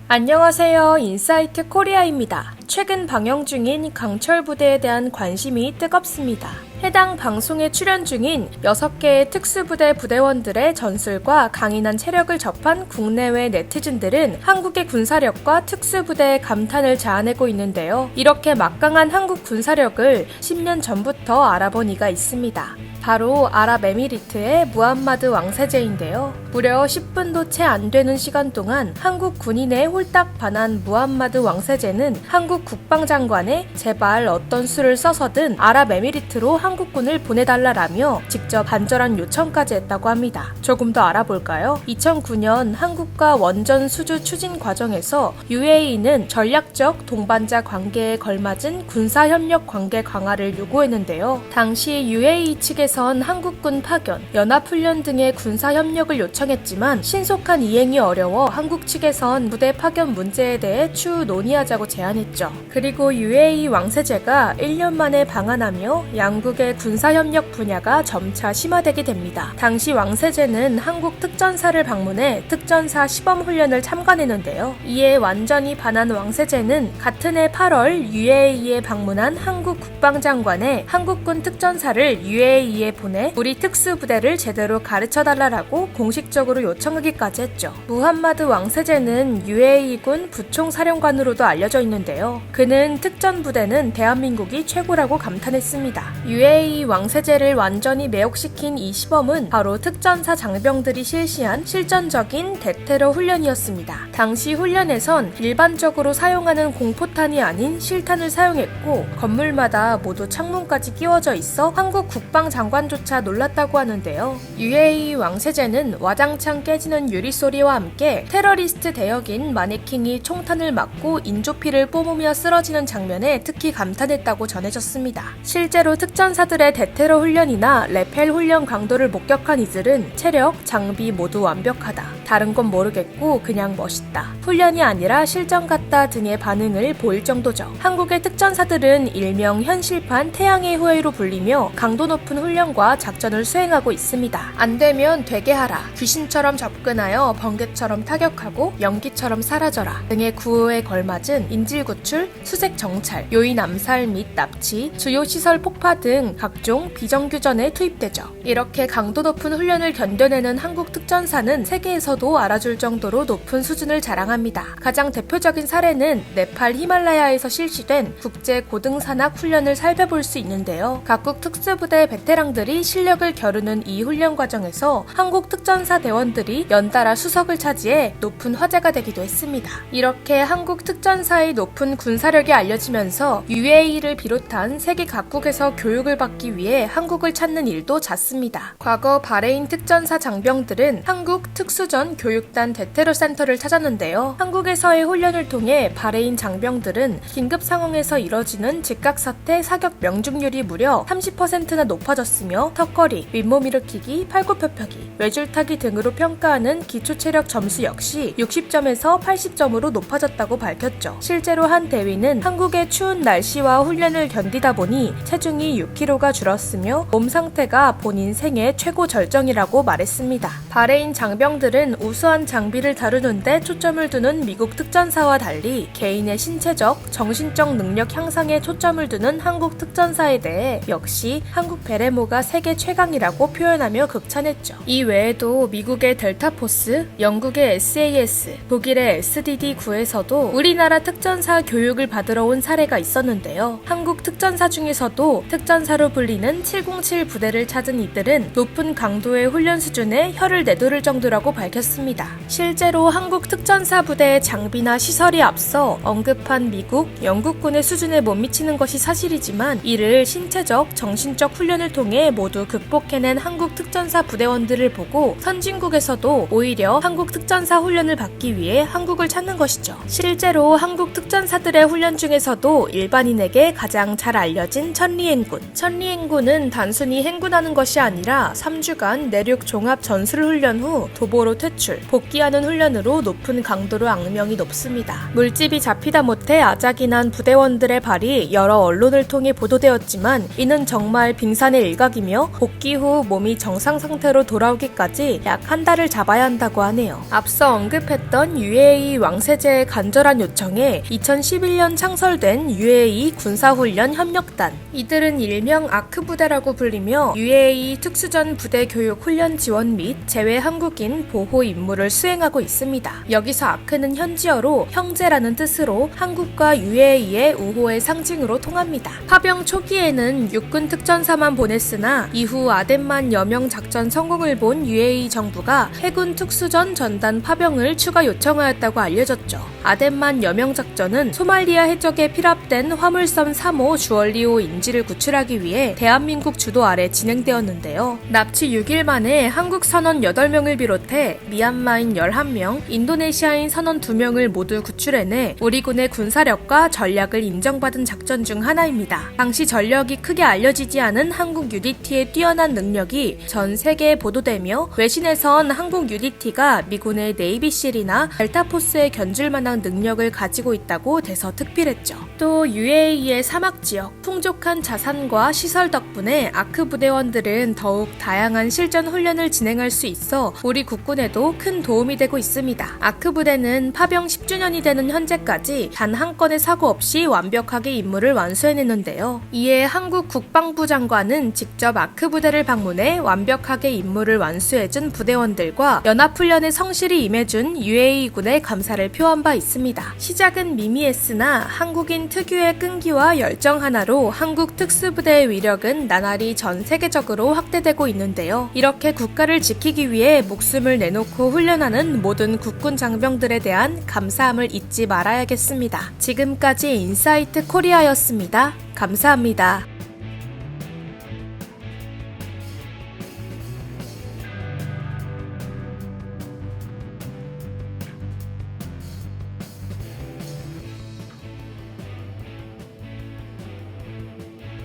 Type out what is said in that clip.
안녕하세요. 인사이트 코리아입니다. 최근 방영 중인 강철 부대에 대한 관심이 뜨겁습니다. 해당 방송에 출연 중인 6개의 특수부대 부대원들의 전술과 강인한 체력을 접한 국내외 네티즌들은 한국의 군사력과 특수부대에 감탄을 자아내고 있는데요. 이렇게 막강한 한국 군사력을 10년 전부터 알아본 이가 있습니다. 바로 아랍에미리트의 무함마드 왕세제인데요. 무려 10분도 채 안 되는 시간 동안 한국 군인에 홀딱 반한 무함마드 왕세제는 한국 국방장관에 제발 어떤 수를 써서든 아랍에미리트로 한국군을 보내달라라며 직접 간절한 요청까지 했다고 합니다. 조금 더 알아볼까요? 2009년 한국과 원전 수주 추진 과정에서 UAE는 전략적 동반자 관계에 걸맞은 군사협력 관계 강화를 요구했는데요. 당시 UAE 측에선 한국군 파견, 연합훈련 등의 군사협력을 요청했지만 신속한 이행이 어려워 한국 측에선 부대 파견 문제에 대해 추후 논의하자고 제안했죠. 그리고 UAE 왕세제가 1년 만에 방한하며 양국의 군사협력 분야가 점차 심화되게 됩니다. 당시 왕세제는 한국 특전사를 방문해 특전사 시범훈련을 참관했는데요. 이에 완전히 반한 왕세제는 같은 해 8월 UAE에 방문한 한국 국방장관에 한국군 특전사를 UAE에 보내 우리 특수부대를 제대로 가르쳐달라고 공식적으로 요청하기까지 했죠. 무함마드 왕세제는 UAE군 부총사령관으로도 알려져 있는데요. 그는 특전부대는 대한민국이 최고라고 감탄했습니다. UAE 왕세제를 완전히 매혹시킨 이 시범은 바로 특전사 장병들이 실시한 실전적인 대테러 훈련이었습니다. 당시 훈련에선 일반적으로 사용하는 공포탄이 아닌 실탄을 사용했고 건물마다 모두 창문까지 끼워져 있어 한국 국방장관조차 놀랐다고 하는데요. UAE 왕세제는 와장창 깨지는 유리소리와 함께 테러리스트 대역인 마네킹이 총탄을 맞고 인조피를 뿜으며 쓰러지는 장면에 특히 감탄했다고 전해졌습니다. 실제로 특전사들의 대테러 훈련이나 레펠 훈련 강도를 목격한 이들은 체력, 장비 모두 완벽하다. 다른 건 모르겠고 그냥 멋있다. 훈련이 아니라 실전 같다 등의 반응을 보일 정도죠. 한국의 특전사들은 일명 현실판 태양의 후예로 불리며 강도 높은 훈련과 작전을 수행하고 있습니다. 안 되면 되게 하라. 귀신처럼 접근하여 번개처럼 타격하고 연기처럼 사라져라 등의 구호에 걸맞은 인질 구출, 수색 정찰, 요인 암살 및 납치, 주요 시설 폭파 등 각종 비정규전에 투입되죠. 이렇게 강도 높은 훈련을 견뎌내는 한국 특전사는 세계에서도 알아줄 정도로 높은 수준을 자랑합니다. 가장 대표적인 사례는 네팔 히말라야에서 실시된 국제 고등산악 훈련을 살펴볼 수 있는데요. 각국 특수부대 베테랑들이 실력을 겨루는 이 훈련 과정에서 한국 특전사 대원들이 연달아 수석을 차지해 높은 화제가 되기도 했습니다. 이렇게 한국 특전사의 높은 군사력이 알려지면서 UAE를 비롯한 세계 각국에서 교육을 받기 위해 한국을 찾는 일도 잦습니다. 과거 바레인 특전사 장병들은 한국 특수전 교육단 대테러 센터를 찾았는데요. 한국에서의 훈련을 통해 바레인 장병들은 긴급 상황에서 이뤄지는 즉각사태 사격 명중률이 무려 30%나 높아졌으며 턱걸이, 윗몸 일으키기, 팔굽혀펴기, 외줄타기 등으로 평가하는 기초체력 점수 역시 60점에서 80점으로 높아졌다고 밝혔죠. 실제로 한 대위는 한국의 추운 날씨와 훈련을 견디다 보니 체중이 6kg가 줄었으며 몸 상태가 본인 생애 최고 절정이라고 말했습니다. 바레인 장병들은 우수한 장비를 다루는데 초점을 두는 미국 특전사와 달리 개인의 신체적, 정신적 능력 향상에 초점을 두는 한국 특전사에 대해 역시 한국 베레모가 세계 최강이라고 표현하며 극찬했죠. 이 외에도 미국의 델타포스, 영국의 SAS, 독일의 SDD-9에서도 우리나라 특전사 교육을 받으러 온 사례가 있었는데요. 한국 특전사 중에서도 특전사로 불리는 707 부대를 찾은 이들은 높은 강도의 훈련 수준에 혀를 내두를 정도라고 밝혔습니다. 실제로 한국 특전사 부대의 장비나 시설이 앞서 언급한 미국, 영국군의 수준에 못 미치는 것이 사실이지만 이를 신체적, 정신적 훈련을 통해 모두 극복해낸 한국 특전사 부대원들을 보고 선진국에서도 오히려 한국 특전사 훈련을 받기 위해 한국을 찾는 것이죠. 실제로 한국 특전사들의 훈련 중에서도 일반인에게 가장 잘 알려진 천리행군. 천리행군은 단순히 행군하는 것이 아니라 3주간 내륙 종합 전술 훈련 후 도보로 퇴출 구출, 복귀하는 훈련으로 높은 강도로 악명이 높습니다. 물집이 잡히다 못해 아작이 난 부대원들의 발이 여러 언론을 통해 보도되었지만 이는 정말 빙산의 일각이며 복귀 후 몸이 정상 상태로 돌아오기까지 약 한 달을 잡아야 한다고 하네요. 앞서 언급했던 UAE 왕세제의 간절한 요청에 2011년 창설된 UAE 군사훈련 협력단, 이들은 일명 아크 부대라고 불리며 UAE 특수전 부대 교육 훈련 지원 및 제외 한국인 보호 임무를 수행하고 있습니다. 여기서 아크는 현지어로 형제라는 뜻으로 한국과 UAE의 우호의 상징으로 통합니다. 파병 초기에는 육군 특전사만 보냈으나 이후 아덴만 여명 작전 성공을 본 UAE 정부가 해군 특수전 전단 파병을 추가 요청하였다고 알려졌죠. 아덴만 여명 작전은 소말리아 해적에 피랍된 화물선 3호 주얼리호 인지를 구출하기 위해 대한민국 주도 아래 진행되었는데요. 납치 6일 만에 한국 선원 8명을 비롯해 미얀마인 11명, 인도네시아인 선원 2명을 모두 구출해내 우리 군의 군사력과 전략을 인정받은 작전 중 하나입니다. 당시 전력이 크게 알려지지 않은 한국 UDT의 뛰어난 능력이 전 세계에 보도되며 외신에선 한국 UDT가 미군의 네이비실이나 델타포스에 견줄 만한 능력을 가지고 있다고 대서특필했죠. 또 UAE의 사막 지역, 풍족한 자산과 시설 덕분에 아크 부대원들은 더욱 다양한 실전 훈련을 진행할 수 있어 우리 국군에도 큰 도움이 되고 있습니다. 아크 부대는 파병 10주년이 되는 현재까지 단 한 건의 사고 없이 완벽하게 임무를 완수해내는데요. 이에 한국 국방부 장관은 직접 아크 부대를 방문해 완벽하게 임무를 완수해준 부대원들과 연합훈련에 성실히 임해준 UAE군에 감사를 표한 바 있습니다. 시작은 미미했으나 한국인 특유의 끈기와 열정 하나로 한국 특수부대의 위력은 나날이 전 세계적으로 확대되고 있는데요. 이렇게 국가를 지키기 위해 목숨을 내놓고 훈련하는 모든 국군 장병들에 대한 감사함을 잊지 말아야겠습니다. 지금까지 인사이트 코리아였습니다. 감사합니다.